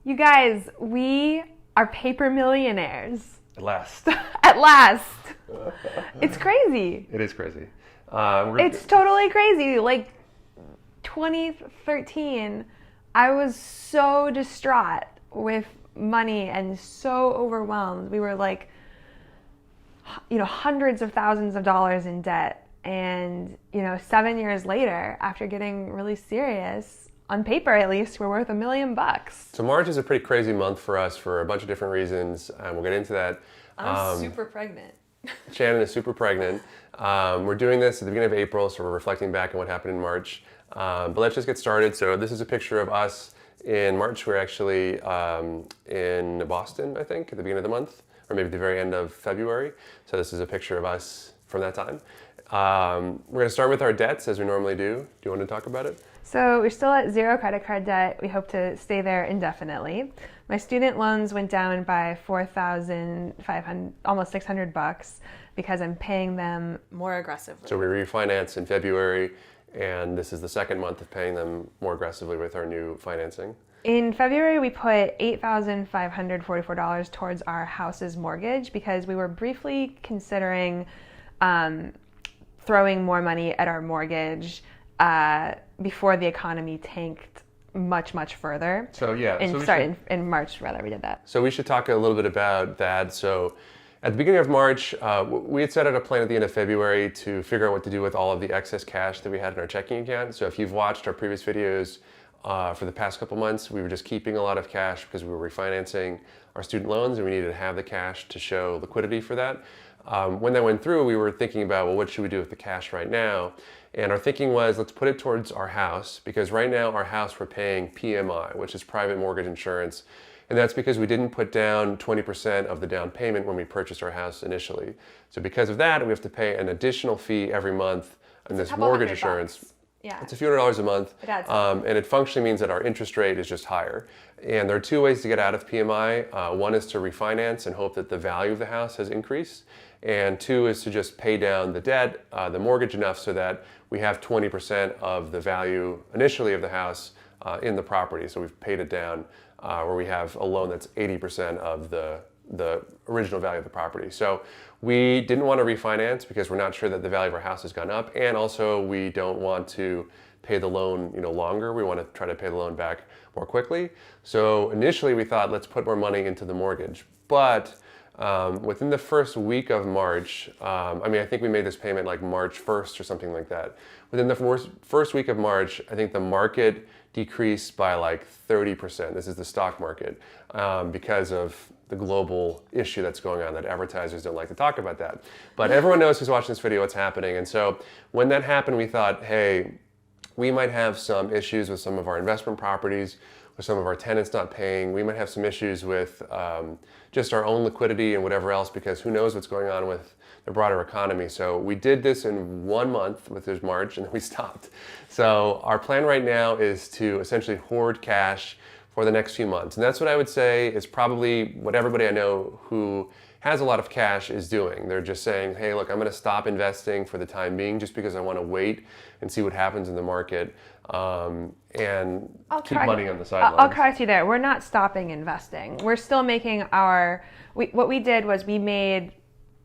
You guys, we are paper millionaires. At last. At last. It's crazy. It is crazy. It's totally crazy. Like 2013, I was so distraught with money and so overwhelmed. We were like, hundreds of thousands of dollars in debt. And, 7 years later, after getting really serious, on paper at least, we're worth $1 million. So March is a pretty crazy month for us for a bunch of different reasons, and we'll get into that. I'm super pregnant. Shannon is super pregnant. We're doing this at the beginning of April, so we're reflecting back on what happened in March. But let's just get started. So this is a picture of us in March. We're actually in Boston, I think, at the beginning of the month, or maybe the very end of February. So this is a picture of us from that time. We're going to start with our debts, as we normally do. Do you want to talk about it? So we're still at 0 credit card debt. We hope to stay there indefinitely. My student loans went down by $4,500, almost $600, because I'm paying them more aggressively. So we refinanced in February, and this is the second month of paying them more aggressively with our new financing. In February, we put $8,544 towards our house's mortgage because we were briefly considering throwing more money at our mortgage before the economy tanked much further. So yeah, in March rather, we did that. So we should talk a little bit about that. So at the beginning of March, we had set out a plan at the end of February to figure out what to do with all of the excess cash that we had in our checking account. So if you've watched our previous videos for the past couple months, we were just keeping a lot of cash because we were refinancing our student loans and we needed to have the cash to show liquidity for that. When that went through, we were thinking about, well, what should we do with the cash right now? And our thinking was, let's put it towards our house, because right now our house we're paying PMI, which is private mortgage insurance. And that's because we didn't put down 20% of the down payment when we purchased our house initially. So because of that, we have to pay an additional fee every month on this mortgage insurance. Yeah. It's a few $100s a month. It adds and it functionally means that our interest rate is just higher. And there are two ways to get out of PMI. One is to refinance and hope that the value of the house has increased. And two is to just pay down the debt, the mortgage enough so that we have 20% of the value initially of the house in the property. So we've paid it down where we have a loan that's 80% of the original value of the property. So we didn't want to refinance because we're not sure that the value of our house has gone up. And also we don't want to pay the loan longer. We want to try to pay the loan back more quickly. So initially we thought, let's put more money into the mortgage. But within the first week of March, I think we made this payment like March 1st or something like that. Within the first week of March, I think the market decreased by like 30%. This is the stock market because of the global issue that's going on that advertisers don't like to talk about that. But everyone knows who's watching this video what's happening. And so when that happened, we thought, hey, we might have some issues with some of our investment properties, with some of our tenants not paying. We might have some issues with just our own liquidity and whatever else, because who knows what's going on with the broader economy. So we did this in 1 month, which is March, and then we stopped. So our plan right now is to essentially hoard cash for the next few months. And that's what I would say is probably what everybody I know who has a lot of cash is doing. They're just saying, hey, look, I'm going to stop investing for the time being just because I want to wait and see what happens in the market and keep money on the sidelines. I'll correct you there. We're not stopping investing. We're still making what we did was we made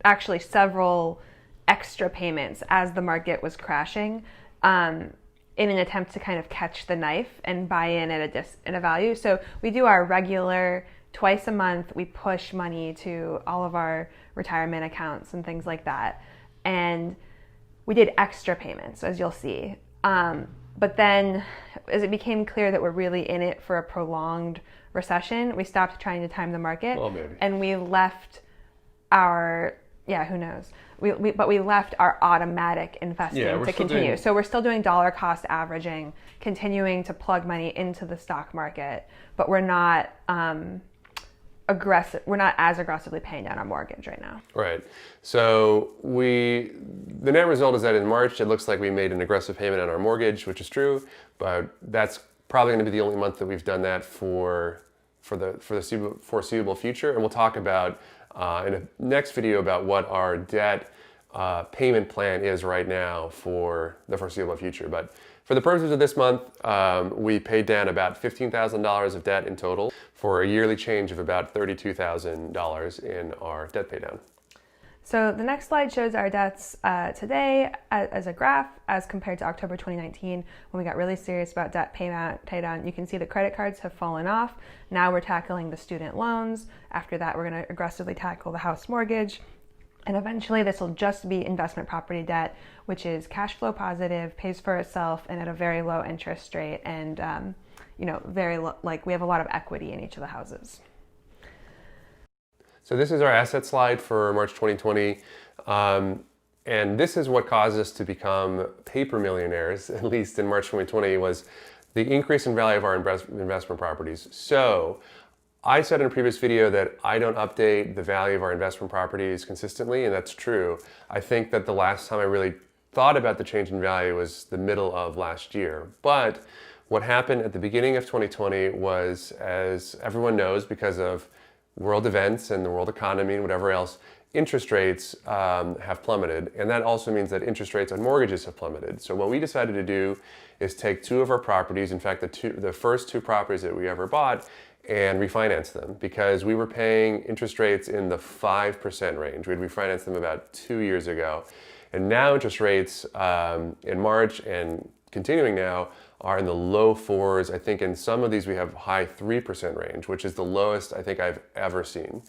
actually several extra payments as the market was crashing in an attempt to kind of catch the knife and buy in at a value. So we do our regular twice a month, we push money to all of our retirement accounts and things like that. And we did extra payments, as you'll see. But then as it became clear that we're really in it for a prolonged recession, we stopped trying to time the market. Well, maybe. And we left our, who knows? But we left our automatic investing to continue. So we're still doing dollar cost averaging, continuing to plug money into the stock market, but we're not aggressive. We're not as aggressively paying down our mortgage right now. Right. So the net result is that in March, it looks like we made an aggressive payment on our mortgage, which is true, but that's probably going to be the only month that we've done that for the foreseeable future. And we'll talk about in a next video about what our debt payment plan is right now for the foreseeable future. But For the purposes of this month, we paid down about $15,000 of debt in total for a yearly change of about $32,000 in our debt pay down. So the next slide shows our debts today as a graph as compared to October 2019 when we got really serious about debt pay down. You can see the credit cards have fallen off. Now we're tackling the student loans. After that, we're going to aggressively tackle the house mortgage. And eventually this will just be investment property debt, which is cash flow positive, pays for itself, and at a very low interest rate. And, we have a lot of equity in each of the houses. So this is our asset slide for March 2020. And this is what caused us to become paper millionaires, at least in March 2020, was the increase in value of our investment properties. So I said in a previous video that I don't update the value of our investment properties consistently, and that's true. I think that the last time I really thought about the change in value was the middle of last year. But what happened at the beginning of 2020 was, as everyone knows, because of world events and the world economy and whatever else, interest rates have plummeted. And that also means that interest rates on mortgages have plummeted. So what we decided to do is take two of our properties, in fact, the first two properties that we ever bought, and refinance them because we were paying interest rates in the 5% range. We'd refinanced them about 2 years ago. And now interest rates in March and continuing now are in the low 4s. I think in some of these we have high 3% range, which is the lowest I think I've ever seen.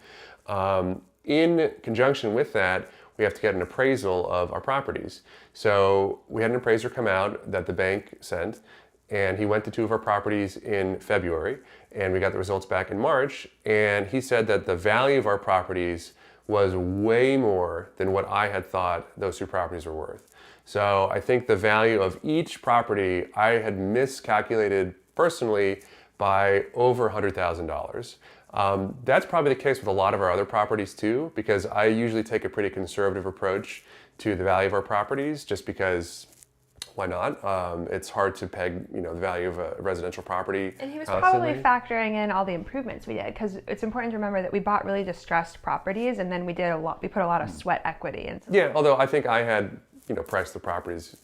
In conjunction with that, we have to get an appraisal of our properties. So we had an appraiser come out that the bank sent, and he went to two of our properties in February, and we got the results back in March, and he said that the value of our properties was way more than what I had thought those two properties were worth. So I think the value of each property I had miscalculated personally by over $100,000. That's probably the case with a lot of our other properties too, because I usually take a pretty conservative approach to the value of our properties just because why not? It's hard to peg, the value of a residential property. And he was constantly. probably factoring in all the improvements we did, because it's important to remember that we bought really distressed properties, and then we put a lot of sweat equity into them. Yeah, although I think I had, priced the properties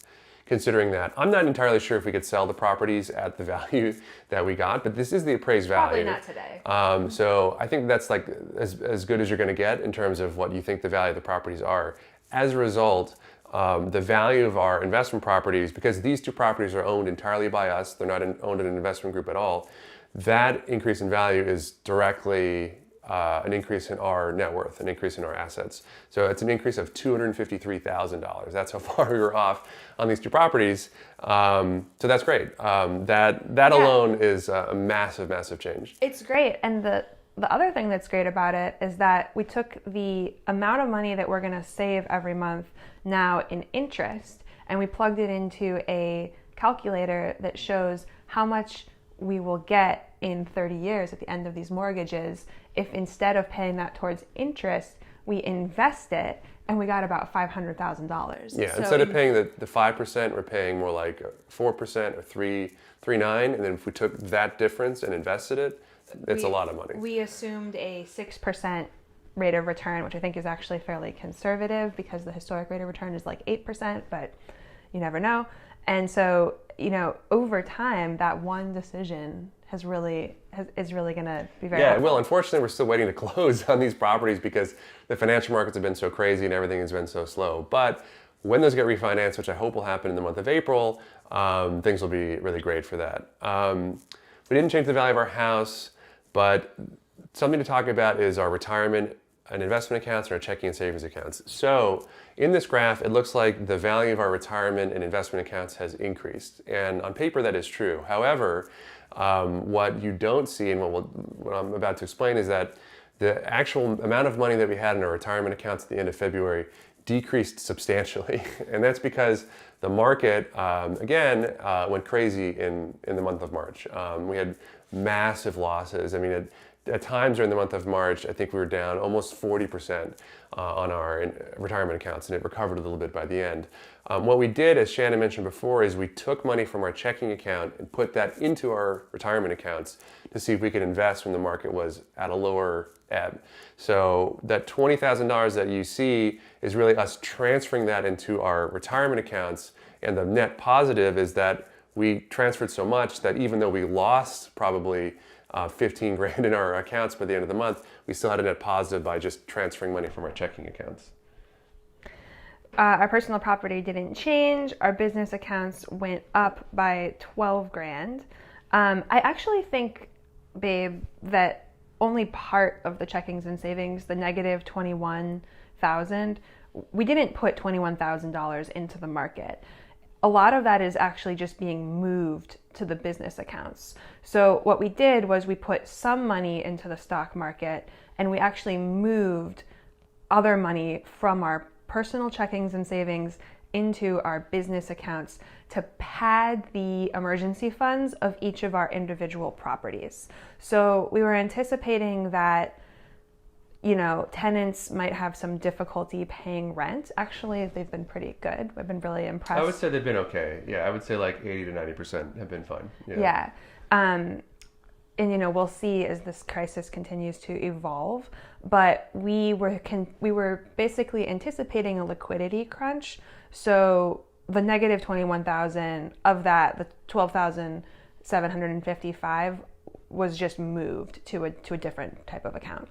considering that. I'm not entirely sure if we could sell the properties at the value that we got, but this is the appraised value. Probably not today. So I think that's like as good as you're going to get in terms of what you think the value of the properties are. As a result, the value of our investment properties, because these two properties are owned entirely by us, they're not owned in an investment group at all, that increase in value is directly an increase in our net worth, an increase in our assets. So it's an increase of $253,000. That's how far we were off on these two properties. So that's great. That alone is a massive, massive change. It's great. And the other thing that's great about it is that we took the amount of money that we're going to save every month now in interest, and we plugged it into a calculator that shows how much we will get in 30 years at the end of these mortgages if instead of paying that towards interest, we invest it, and we got about $500,000. Yeah, so instead of paying the 5%, we're paying more like 4% or 3.9%, and then if we took that difference and invested it, it's a lot of money. We assumed a 6% rate of return, which I think is actually fairly conservative because the historic rate of return is like 8%, but you never know. And so, over time, that one decision is really going to be very helpful. Well, unfortunately, we're still waiting to close on these properties because the financial markets have been so crazy and everything has been so slow. But when those get refinanced, which I hope will happen in the month of April, things will be really great for that. We didn't change the value of our house, but something to talk about is our retirement and investment accounts and our checking and savings accounts. So in this graph, it looks like the value of our retirement and investment accounts has increased. And on paper, that is true. However, what you don't see and what I'm about to explain is that the actual amount of money that we had in our retirement accounts at the end of February decreased substantially. And that's because the market, again, went crazy in the month of March. We had massive losses. I mean, at times during the month of March, I think we were down almost 40% on our retirement accounts, and it recovered a little bit by the end. What we did, as Shannon mentioned before, is we took money from our checking account and put that into our retirement accounts to see if we could invest when the market was at a lower ebb. So that $20,000 that you see is really us transferring that into our retirement accounts, and the net positive is that we transferred so much that even though we lost probably 15 grand in our accounts by the end of the month, we still had a net positive by just transferring money from our checking accounts. Our personal property didn't change. Our business accounts went up by 12 grand. I actually think, babe, that only part of the checkings and savings, the negative 21,000, we didn't put $21,000 into the market. A lot of that is actually just being moved to the business accounts. So what we did was we put some money into the stock market, and we actually moved other money from our personal checkings and savings into our business accounts to pad the emergency funds of each of our individual properties. So we were anticipating that, tenants might have some difficulty paying rent. Actually, they've been pretty good. We've been really impressed. I would say they've been okay. Yeah, I would say like 80 to 90% have been fine. Yeah. And we'll see as this crisis continues to evolve. But we were basically anticipating a liquidity crunch. So the negative 21,000 of that, the 12,755 was just moved to a different type of account.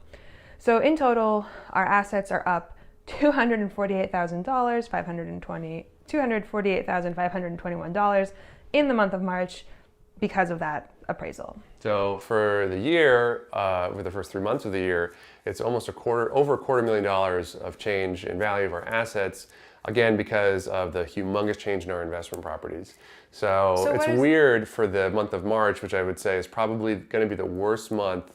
So in total, our assets are up $248,521 in the month of March because of that appraisal. So for the year, for the first 3 months of the year, it's almost over $250,000 of change in value of our assets, again, because of the humongous change in our investment properties. So it's weird for the month of March, which I would say is probably going to be the worst month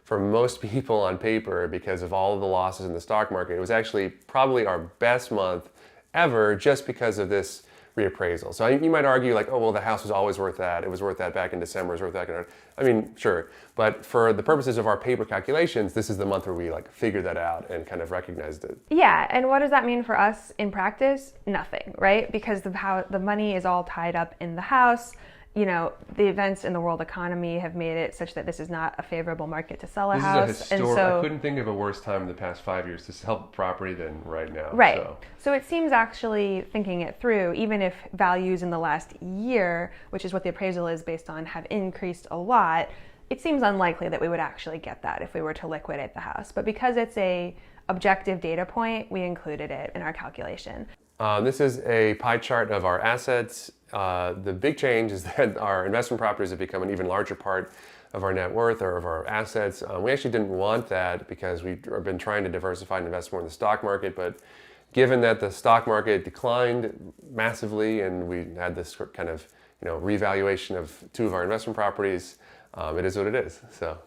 for most people on paper because of all of the losses in the stock market. It was actually probably our best month ever just because of this reappraisal. So you might argue like, oh, well, the house was always worth that. It was worth that back in December. It was worth that. I mean, sure. But for the purposes of our paper calculations, this is the month where we like figured that out and kind of recognized it. Yeah. And what does that mean for us in practice? Nothing, right? Because the money is all tied up in the house. The events in the world economy have made it such that this is not a favorable market to sell a house. And so I couldn't think of a worse time in the past 5 years to sell property than right now. Right. So it seems actually thinking it through, even if values in the last year, which is what the appraisal is based on, have increased a lot, it seems unlikely that we would actually get that if we were to liquidate the house. But because it's a objective data point, we included it in our calculation. This is a pie chart of our assets. The big change is that our investment properties have become an even larger part of our net worth or of our assets. We actually didn't want that because we've been trying to diversify and invest more in the stock market, but given that the stock market declined massively and we had this kind of revaluation of 2 of our investment properties, it is what it is. So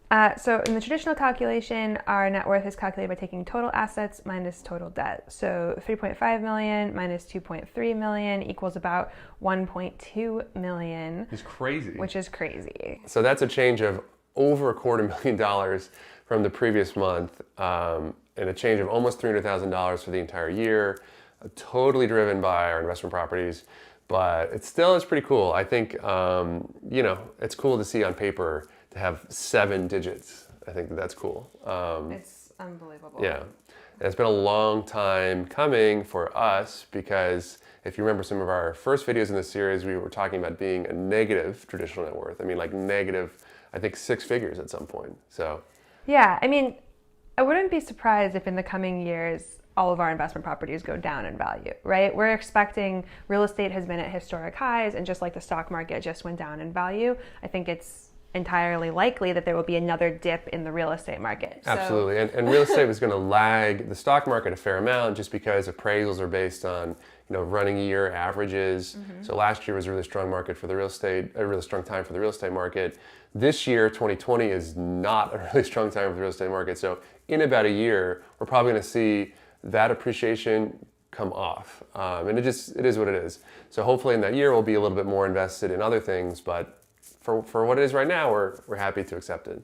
in the traditional calculation, our net worth is calculated by taking total assets minus total debt. So 3.5 million minus 2.3 million equals about 1.2 million. It's crazy. Which is crazy. So that's a change of over $250,000 from the previous month, and a change of almost $300,000 for the entire year, totally driven by our investment properties. But it still is pretty cool. I think, it's cool to see on paper to have 7 digits. I think that's cool. It's unbelievable. Yeah. And it's been a long time coming for us because if you remember some of our first videos in this series, we were talking about being a negative traditional net worth. I mean, like negative, I think 6 figures at some point. So. Yeah. I mean, I wouldn't be surprised if in the coming years, all of our investment properties go down in value, right? We're expecting real estate has been at historic highs, and just like the stock market just went down in value, I think it's entirely likely that there will be another dip in the real estate market. Absolutely. And real estate was going to lag the stock market a fair amount just because appraisals are based on running year averages. Mm-hmm. So last year was a really strong market for the real estate, a really strong time for the real estate market. This year, 2020, is not a really strong time for the real estate market. So in about a year, we're probably going to see that appreciation come off. And it is what it is. So hopefully in that year, we'll be a little bit more invested in other things, but for what it is right now, we're happy to accept it.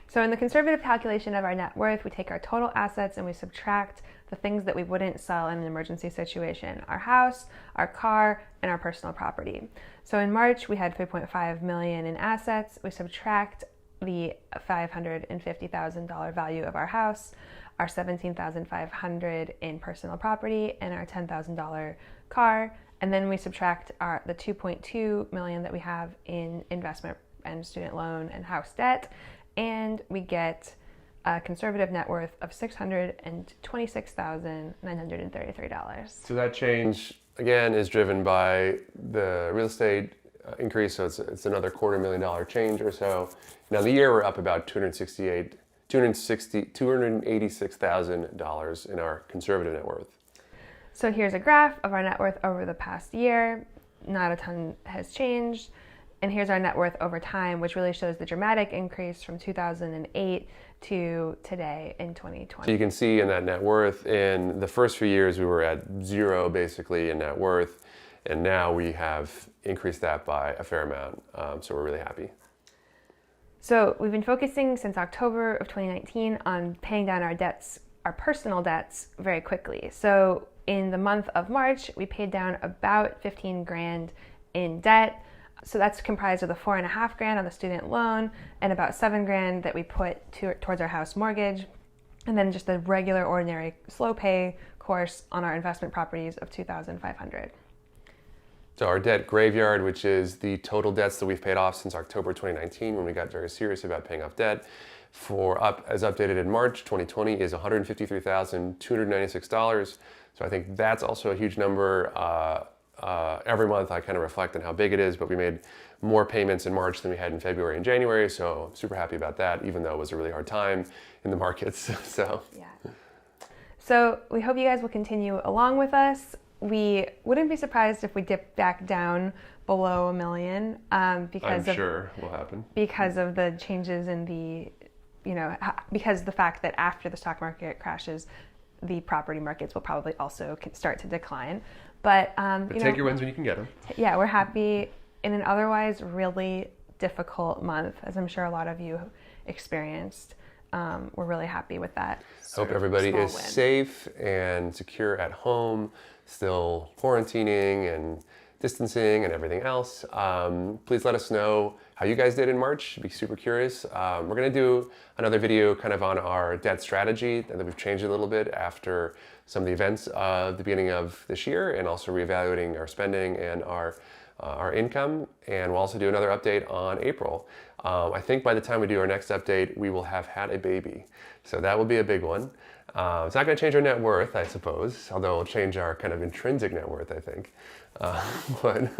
So in the conservative calculation of our net worth, we take our total assets and we subtract the things that we wouldn't sell in an emergency situation: our house, our car, and our personal property. So in March, we had $3.5 million in assets. We subtract the $550,000 value of our house, our $17,500 in personal property, and our $10,000 car, and then we subtract the 2.2 million that we have in investment and student loan and house debt, and we get a conservative net worth of $626,933. So that change, again, is driven by the real estate increase, so it's another $250,000 change or so. Now the year we're up about $286,000 in our conservative net worth. So here's a graph of our net worth over the past year. Not a ton has changed. And here's our net worth over time, which really shows the dramatic increase from 2008 to today in 2020. So you can see in that net worth, in the first few years we were at zero basically in net worth, and now we have increased that by a fair amount, so we're really happy. So we've been focusing since October of 2019 on paying down our debts, our personal debts, very quickly. So in the month of March, we paid down about 15 grand in debt. So that's comprised of the 4.5 grand on the student loan and about 7 grand that we put towards our house mortgage, and then just the regular ordinary slow pay course on our investment properties of $2,500. So our debt graveyard, which is the total debts that we've paid off since October 2019 when we got very serious about paying off debt, as updated in March 2020, is $153,296. So I think that's also a huge number. Every month I kind of reflect on how big it is, but we made more payments in March than we had in February and January, so I'm super happy about that, even though it was a really hard time in the markets. So we hope you guys will continue along with us. We wouldn't be surprised if we dip back down below $1 million because sure will happen. Because of the changes in the, because the fact that after the stock market crashes, the property markets will probably also start to decline. But take your wins when you can get them. Yeah, we're happy in an otherwise really difficult month, as I'm sure a lot of you experienced. We're really happy with that. Hope everybody is safe and secure at home, still quarantining and distancing and everything else. Please let us know how you guys did in March. I'd be super curious. We're going to do another video kind of on our debt strategy, and that we've changed it a little bit after some of the events of the beginning of this year, and also reevaluating our spending and our income. And we'll also do another update on April. I think by the time we do our next update, we will have had a baby. So that will be a big one. It's not going to change our net worth, I suppose, although it'll change our kind of intrinsic net worth, I think. But